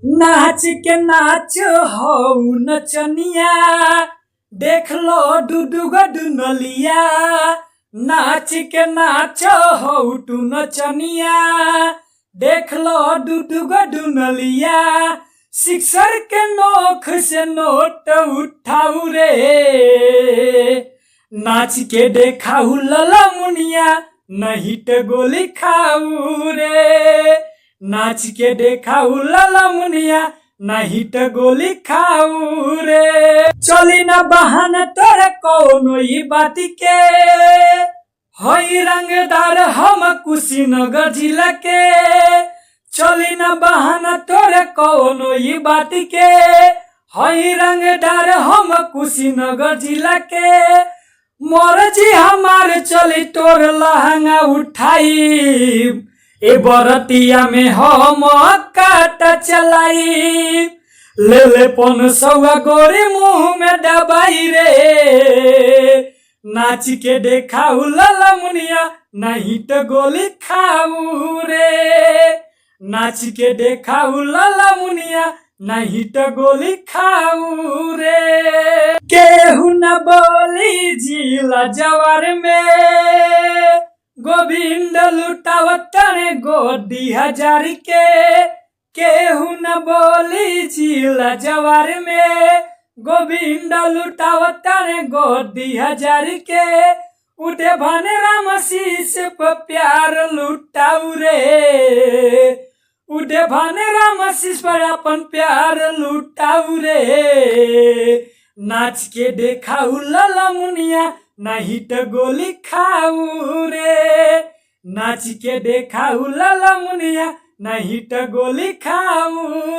नाच के नाच हो नचनिया, देख लो डुडुग डुनलिया। नाच के नाच हो टू नचनिया, देख लो डुडुग डुनलिया। सिक्सर के नोख से नोट उठाऊ रे, नाच के देखाऊ लला मुनिया, नहीं तो गोली खाऊ रे। नाच के देखाऊ लला मुनिया, नहीं तो गोली खाऊ रे। चली ना बहाना तोरे कौनो ई बात के, हई रंगदार हम कुशीनगर जिला के। चली ना बहाना तोरे कौनो ई बात के, हई रंगदार हम कुशीनगर जिला के। मर्जी हमार चली तोर लहंगा उठाई, ए बरतिया में हम काटा चलाई। ले ले 500 गोरी मुंह में दबाई रे, नाच के देखाऊ लला मुनिया, नहीं तो गोली खाऊ रे। नाच के देखाऊ लला मुनिया, नहीं तो गोली खाऊ रे। केहू न बोली जिला जवार में, गोविंद लुटावत ने गोदी 1000 के। केहू न बोली जिला जवार में, गोविंद लुटावत ने गोदी 1000 के। उठे भने राम शीश पर प्यार लुटाऊ रे, उठे भने राम शीश पर अपन प्यार लुटाऊ रे। नाच के देखाऊ लला मुनिया, नहीं तो गोली खाऊ रे। नाच के देखाऊ लला मुनिया, नहीं तो गोली खाऊ